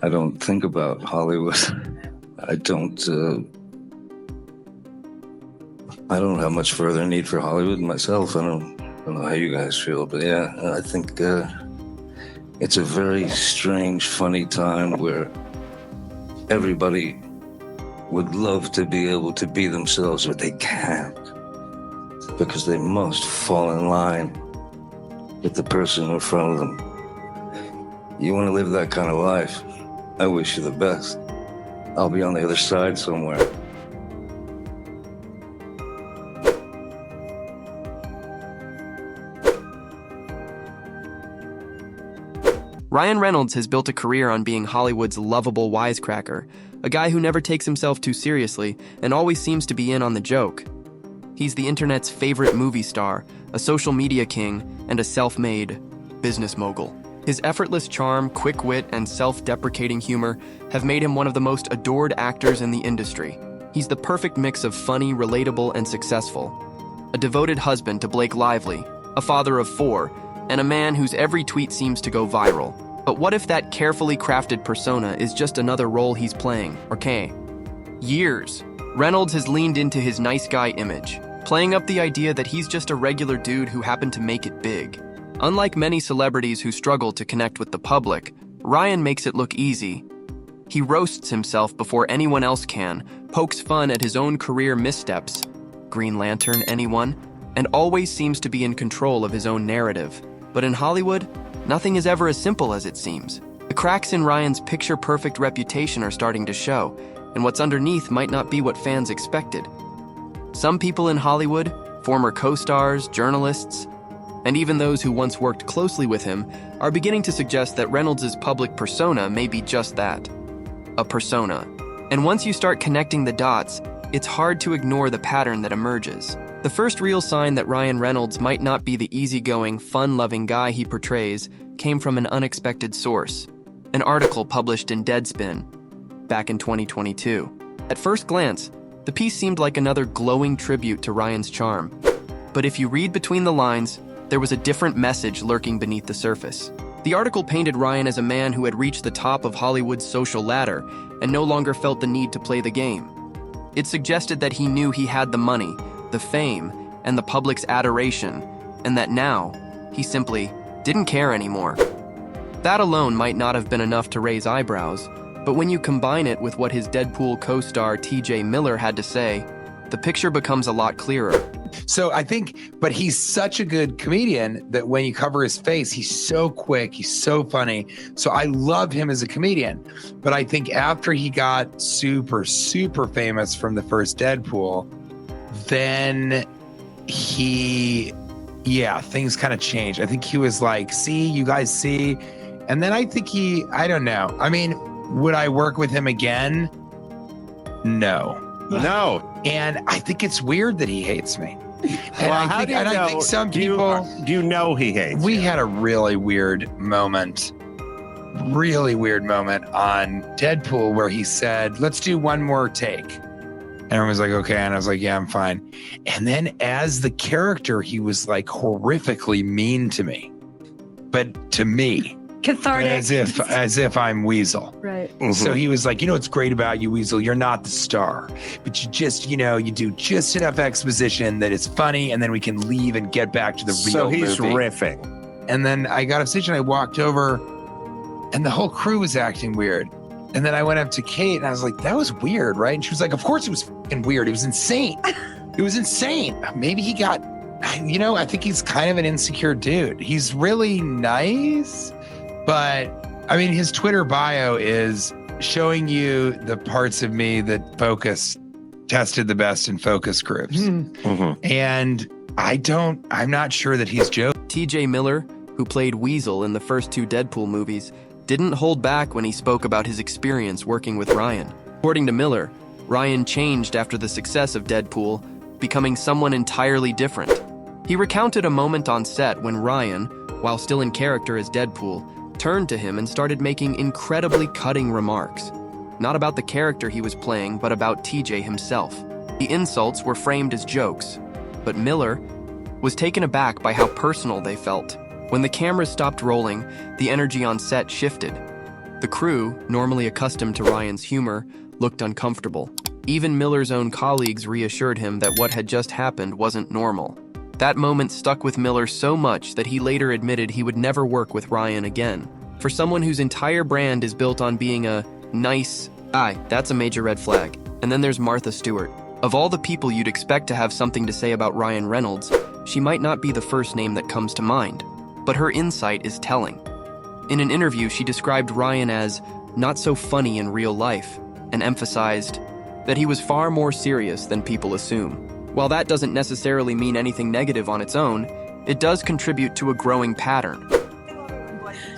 I don't think about Hollywood. I don't. I don't have much further need for Hollywood myself. I don't know how you guys feel, but yeah, I think it's a very strange, funny time where everybody would love to be able to be themselves, but they can't because they must fall in line with the person in front of them. You want to live that kind of life? I wish you the best. I'll be on the other side somewhere. Ryan Reynolds has built a career on being Hollywood's lovable wisecracker, a guy who never takes himself too seriously and always seems to be in on the joke. He's the internet's favorite movie star, a social media king, and a self-made business mogul. His effortless charm, quick wit, and self-deprecating humor have made him one of the most adored actors in the industry. He's the perfect mix of funny, relatable, and successful. A devoted husband to Blake Lively, a father of 4, and a man whose every tweet seems to go viral. But what if that carefully crafted persona is just another role he's playing, okay? Years, Reynolds has leaned into his nice guy image, playing up the idea that he's just a regular dude who happened to make it big. Unlike many celebrities who struggle to connect with the public, Ryan makes it look easy. He roasts himself before anyone else can, pokes fun at his own career missteps, Green Lantern, anyone? And always seems to be in control of his own narrative. But in Hollywood, nothing is ever as simple as it seems. The cracks in Ryan's picture-perfect reputation are starting to show, and what's underneath might not be what fans expected. Some people in Hollywood, former co-stars, journalists, and even those who once worked closely with him, are beginning to suggest that Reynolds' public persona may be just that, a persona. And once you start connecting the dots, it's hard to ignore the pattern that emerges. The first real sign that Ryan Reynolds might not be the easygoing, fun-loving guy he portrays came from an unexpected source, an article published in Deadspin back in 2022. At first glance, the piece seemed like another glowing tribute to Ryan's charm. But if you read between the lines, there was a different message lurking beneath the surface. The article painted Ryan as a man who had reached the top of Hollywood's social ladder and no longer felt the need to play the game. It suggested that he knew he had the money, the fame, and the public's adoration, and that now, he simply didn't care anymore. That alone might not have been enough to raise eyebrows, but when you combine it with what his Deadpool co-star TJ Miller had to say, the picture becomes a lot clearer. So I think, but he's such a good comedian that when you cover his face, he's so quick, he's so funny. So I love him as a comedian. But I think after he got super, super famous from the first Deadpool, then things kind of changed. I think he was like, see, you guys see. And then I think I don't know. I mean, would I work with him again? No. No. And I think it's weird that he hates me. And Well, I think some people. Do you know he hates We you? had a really weird moment on Deadpool where he said, let's do one more take. And everyone was like, okay. And I was like, yeah, I'm fine. And then as the character, he was like horrifically mean to me, but to me. Cathartic. As if I'm Weasel. Right. Mm-hmm. So he was like, you know what's great about you, Weasel? You're not the star, but you just, you do just enough exposition that it's funny, and then we can leave and get back to the real movie. So he's riffing. And then I got off stage and I walked over, and the whole crew was acting weird. And then I went up to Kate and I was like, that was weird, right? And she was like, of course it was fucking weird. It was insane. It was insane. Maybe he got, I think he's kind of an insecure dude. He's really nice. But I mean, his Twitter bio is showing you the parts of me that tested the best in focus groups. Mm-hmm. And I'm not sure that he's joking. TJ Miller, who played Weasel in the first 2 Deadpool movies, didn't hold back when he spoke about his experience working with Ryan. According to Miller, Ryan changed after the success of Deadpool, becoming someone entirely different. He recounted a moment on set when Ryan, while still in character as Deadpool, turned to him and started making incredibly cutting remarks. Not about the character he was playing, but about TJ himself. The insults were framed as jokes, but Miller was taken aback by how personal they felt. When the cameras stopped rolling, the energy on set shifted. The crew, normally accustomed to Ryan's humor, looked uncomfortable. Even Miller's own colleagues reassured him that what had just happened wasn't normal. That moment stuck with Miller so much that he later admitted he would never work with Ryan again. For someone whose entire brand is built on being a nice guy, that's a major red flag. And then there's Martha Stewart. Of all the people you'd expect to have something to say about Ryan Reynolds, she might not be the first name that comes to mind, but her insight is telling. In an interview, she described Ryan as not so funny in real life and emphasized that he was far more serious than people assume. While that doesn't necessarily mean anything negative on its own, it does contribute to a growing pattern.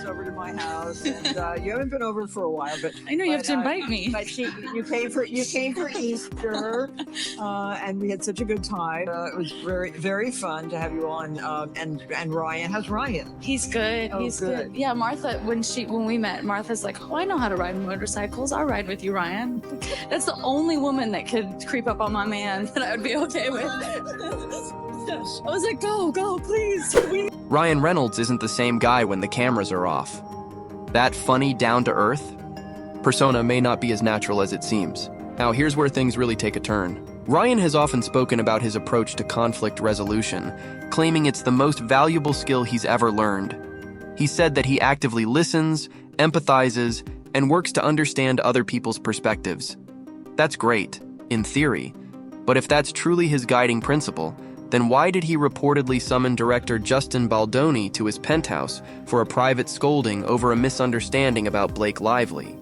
Over to my house, and you haven't been over for a while, but I know you have to invite me. But you came for Easter, and we had such a good time. It was very, very fun to have you on. And Ryan, how's Ryan? He's good. Oh, He's good. good. Yeah, Martha. When we met, Martha's like, "Oh, I know how to ride motorcycles. I'll ride with you, Ryan." That's the only woman that could creep up on my man that I would be okay with. I was like, "Go, please." Ryan Reynolds isn't the same guy when the cameras are off. That funny, down-to-earth persona may not be as natural as it seems. Now, here's where things really take a turn. Ryan has often spoken about his approach to conflict resolution, claiming it's the most valuable skill he's ever learned. He said that he actively listens, empathizes, and works to understand other people's perspectives. That's great, in theory, but if that's truly his guiding principle, then why did he reportedly summon director Justin Baldoni to his penthouse for a private scolding over a misunderstanding about Blake Lively?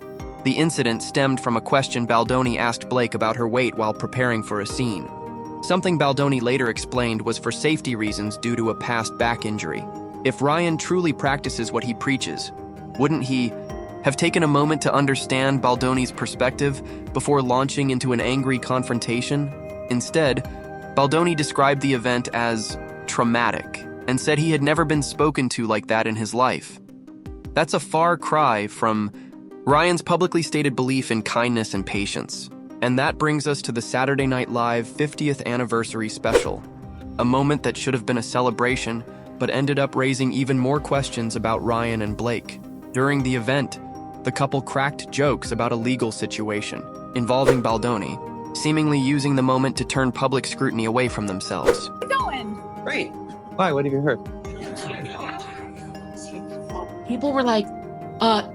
The incident stemmed from a question Baldoni asked Blake about her weight while preparing for a scene. Something Baldoni later explained was for safety reasons due to a past back injury. If Ryan truly practices what he preaches, wouldn't he have taken a moment to understand Baldoni's perspective before launching into an angry confrontation? Instead, Baldoni described the event as traumatic and said he had never been spoken to like that in his life. That's a far cry from Ryan's publicly stated belief in kindness and patience. And that brings us to the Saturday Night Live 50th anniversary special, a moment that should have been a celebration, but ended up raising even more questions about Ryan and Blake. During the event, the couple cracked jokes about a legal situation involving Baldoni, seemingly using the moment to turn public scrutiny away from themselves. Great. Why? What have you heard? People were like,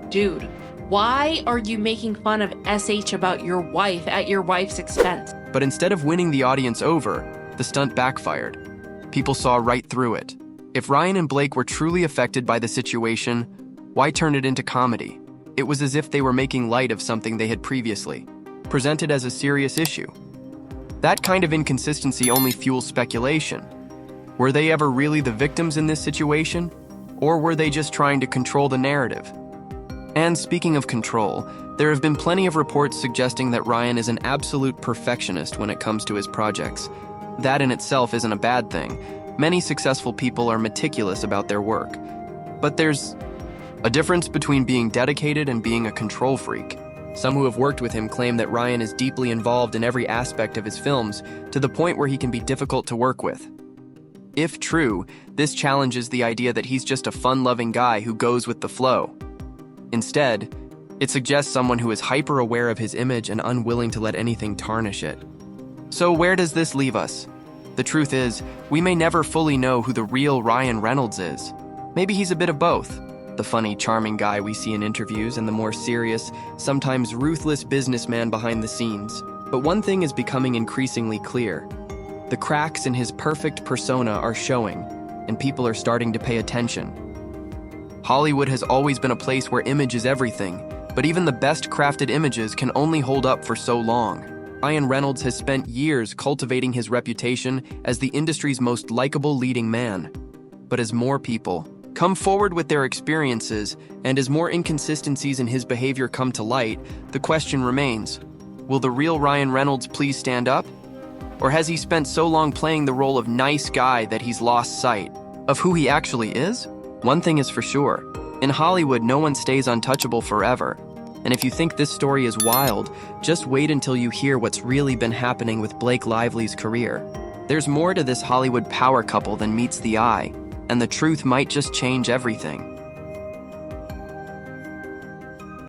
dude, why are you making fun of SH about your wife at your wife's expense? But instead of winning the audience over, the stunt backfired. People saw right through it. If Ryan and Blake were truly affected by the situation, why turn it into comedy? It was as if they were making light of something they had previously presented as a serious issue. That kind of inconsistency only fuels speculation. Were they ever really the victims in this situation? Or were they just trying to control the narrative? And speaking of control, there have been plenty of reports suggesting that Ryan is an absolute perfectionist when it comes to his projects. That in itself isn't a bad thing. Many successful people are meticulous about their work. But there's a difference between being dedicated and being a control freak. Some who have worked with him claim that Ryan is deeply involved in every aspect of his films, to the point where he can be difficult to work with. If true, this challenges the idea that he's just a fun-loving guy who goes with the flow. Instead, it suggests someone who is hyper-aware of his image and unwilling to let anything tarnish it. So where does this leave us? The truth is, we may never fully know who the real Ryan Reynolds is. Maybe he's a bit of both. The funny, charming guy we see in interviews and the more serious, sometimes ruthless businessman behind the scenes. But one thing is becoming increasingly clear. The cracks in his perfect persona are showing, and people are starting to pay attention. Hollywood has always been a place where image is everything, but even the best crafted images can only hold up for so long. Ryan Reynolds has spent years cultivating his reputation as the industry's most likable leading man. But as more people come forward with their experiences, and as more inconsistencies in his behavior come to light, the question remains, will the real Ryan Reynolds please stand up? Or has he spent so long playing the role of nice guy that he's lost sight of who he actually is? One thing is for sure, in Hollywood, no one stays untouchable forever. And if you think this story is wild, just wait until you hear what's really been happening with Blake Lively's career. There's more to this Hollywood power couple than meets the eye, and the truth might just change everything.